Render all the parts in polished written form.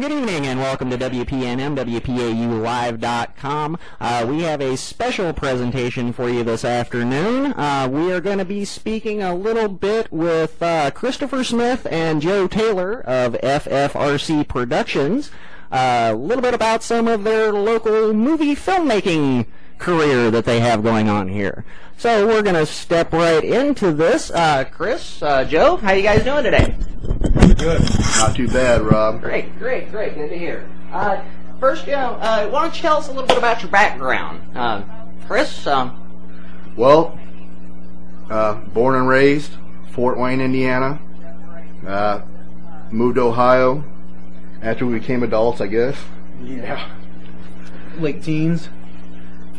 Good evening and welcome to WPNM, WPAUlive.com. We have a special presentation for you this afternoon. We are going to be speaking a little bit with Christopher Smith and Joe Taylor of F.F.R.C. Productions. A little bit about some of their local movie filmmaking career that they have going on here. So we're going to step right into this. Chris, Joe, how you guys doing today? Good. Not too bad, Rob. Great. Good to hear. First, why don't you tell us a little bit about your background? Chris? Well, born and raised, Fort Wayne, Indiana. Moved to Ohio after we became adults, I guess. Yeah. Late teens.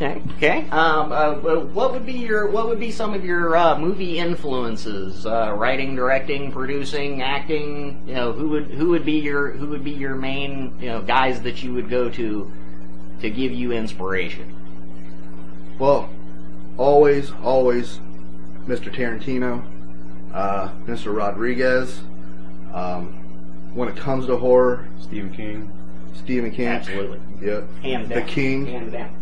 Okay. What would be some of your movie influences? Writing, directing, producing, acting. Who would be your main guys that you would go to give you inspiration? Well, always Mr. Tarantino, Mr. Rodriguez. When it comes to horror, Stephen King. Absolutely. Yep. Hands down. The King. Hands down.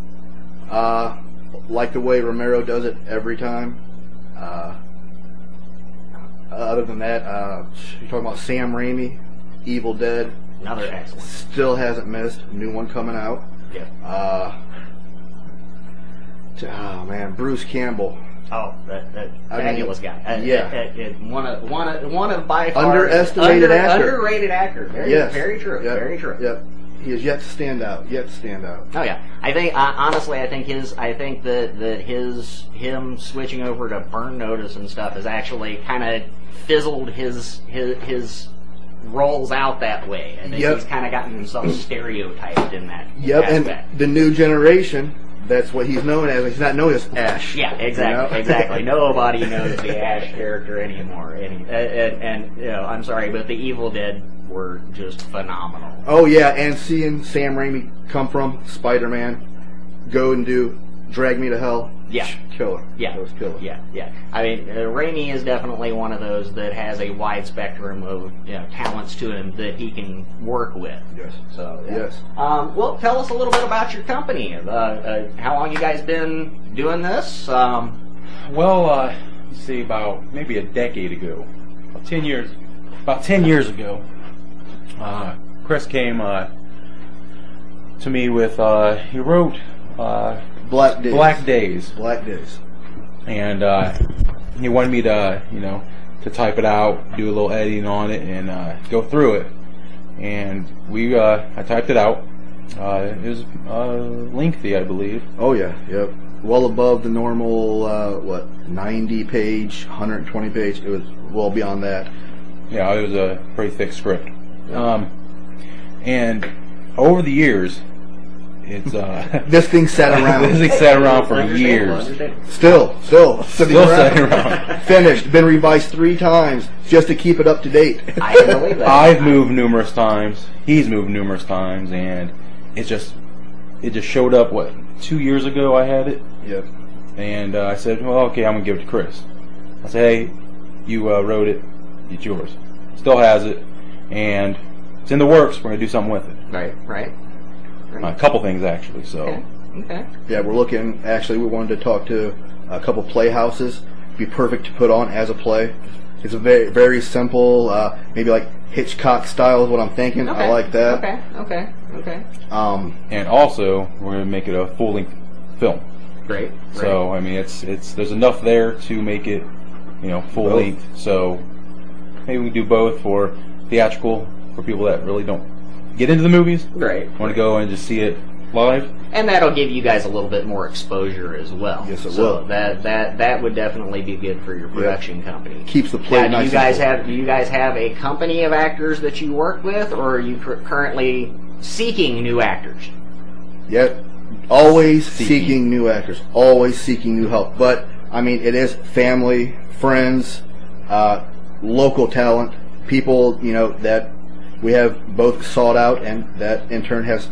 Like the way Romero does it every time. Other than that, you're talking about Sam Raimi, Evil Dead. Another excellent. Still hasn't missed. New one coming out. Yeah. Oh man, Bruce Campbell. Oh, that fabulous guy. One of by far underestimated actor. Underrated actor. Very true. Yep. Very true. Yep. He has yet to stand out. Oh yeah, I think honestly, I think him switching over to Burn Notice and stuff has actually kind of fizzled his roles out that way. I think he's kind of gotten himself stereotyped in that. Yep, aspect. And the new generation, that's what he's known as. He's not known as Ash. Yeah, exactly, exactly. Nobody knows the Ash character anymore. And I'm sorry, but the Evil Dead were just phenomenal. Oh yeah, and seeing Sam Raimi come from Spider-Man, go and do Drag Me to Hell. Yeah. Killer. Yeah. That was killer. Yeah. I mean, Raimi is definitely one of those that has a wide spectrum of talents to him that he can work with. Yes. So yeah. Yes. Well, tell us a little bit about your company. How long you guys been doing this? Let's see, about maybe a decade ago, about 10 years ago, Chris came to me with he wrote Black Days. And he wanted me to to type it out, do a little editing on it, and go through it. And I typed it out. It was lengthy, I believe. Oh yeah, yep. Well above the normal 90-page, 120-page. It was well beyond that. Yeah, it was a pretty thick script. And over the years, it's this thing sat around. This thing sat around for years. Still sitting around. Finished. Been revised 3 times just to keep it up to date. I can believe that. I've moved numerous times. He's moved numerous times, and it just showed up. 2 years ago I had it. Yep. And I said, well, okay, I'm gonna give it to Chris. I said, hey, you wrote it. It's yours. Still has it, and it's in the works. We're gonna do something with it. Right. A couple things actually. So. Okay. Yeah, we're looking. Actually, we wanted to talk to a couple playhouses. Be perfect to put on as a play. It's a very, very simple, maybe like Hitchcock style is what I'm thinking. Okay. I like that. Okay. And also, we're gonna make it a full-length film. Great. So I mean, it's there's enough there to make it, full length. So maybe we do both for theatrical for people that really don't get into the movies. Right. Want to go and just see it live. And that'll give you guys a little bit more exposure as well. Yes, it will. will. That would definitely be good for your production company. Keeps the play nice. Do you guys have a company of actors that you work with, or are you currently seeking new actors? Yep. Always seeking new actors. Always seeking new help. But I mean, it is family, friends, local talent, people that we have both sought out, and that in turn has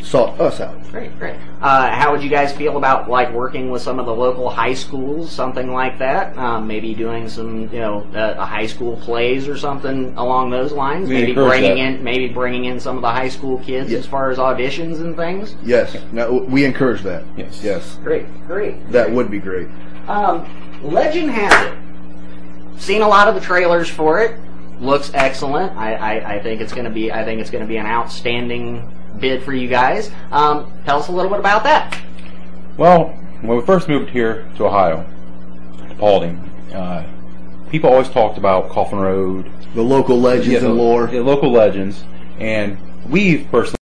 sought us out. Great, great. How would you guys feel about like working with some of the local high schools, something like that? Maybe doing some, high school plays or something along those lines. Maybe bringing in some of the high school kids as far as auditions and things. Yes, no, we encourage that. Yes. Great, great. That would be great. Legend has it. Seen a lot of the trailers for it. Looks excellent. I think it's going to be. I think it's going to be an outstanding bid for you guys. Tell us a little bit about that. Well, when we first moved here to Ohio, to Paulding, people always talked about Coffin Road, the local legends and lore. The local legends, and we've personally.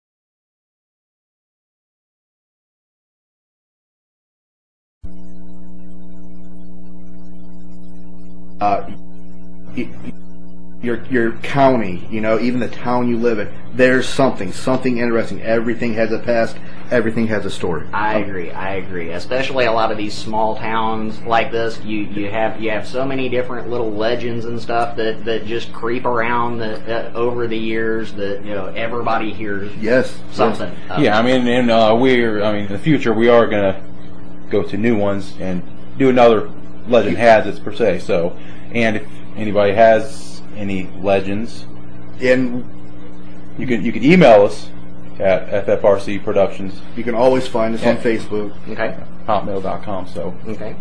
Your county, even the town you live in, there's something interesting. Everything has a past. Everything has a story. I agree. Especially a lot of these small towns like this, you have so many different little legends and stuff that just creep around over the years that everybody hears. Something. Yeah, in the future we are gonna go to new ones and do another legend has its per se. So, and if anybody has any legends, and you could email us at F.F.R.C Productions. You can always find us on Facebook. Okay. Hotmail.com. So. Okay.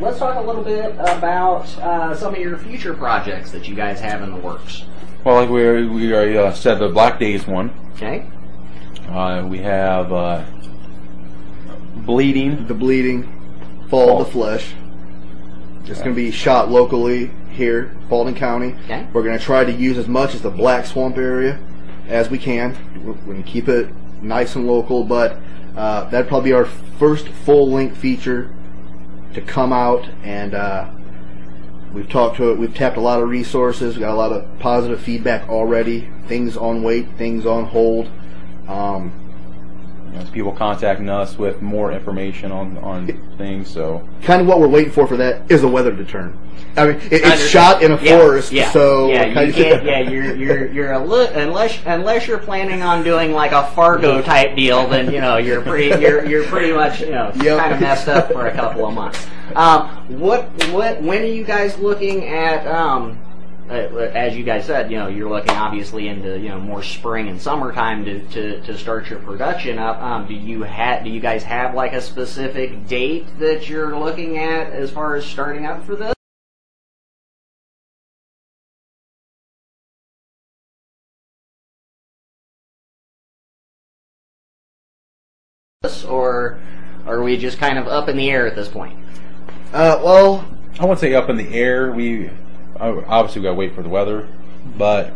Let's talk a little bit about some of your future projects that you guys have in the works. Well, like we already said, the Black Days one. Okay. We have Bleeding. The Bleeding. Fall of the Flesh. It's going to be shot locally here, Paulding County. Okay. We're going to try to use as much as the Black Swamp area as we can. We're going to keep it nice and local, but that'd probably be our first full-length feature to come out. And we've tapped a lot of resources. We got a lot of positive feedback already. Things on wait, things on hold. People contacting us with more information on things. So kind of what we're waiting for that is the weather to turn. It's shot in a forest, so you can't. You're unless you're planning on doing like a Fargo type deal, then you're pretty much kind of messed up for a couple of months. When are you guys looking at? As you guys said, you're looking obviously into more spring and summertime to start your production up. Do you guys have like a specific date that you're looking at as far as starting up for this? Or are we just kind of up in the air at this point? Well, I wouldn't say up in the air. Obviously, we got to wait for the weather, but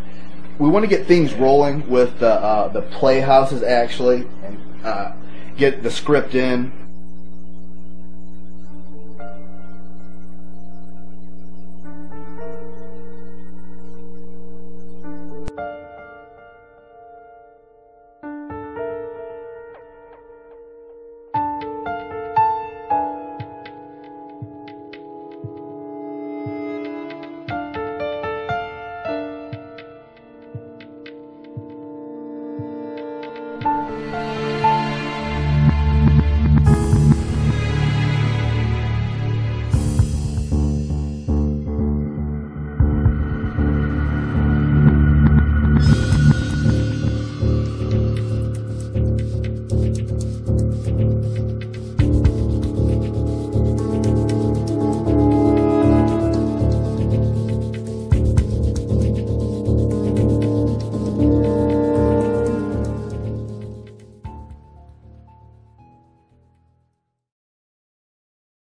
we want to get things rolling with the playhouses actually, and get the script in,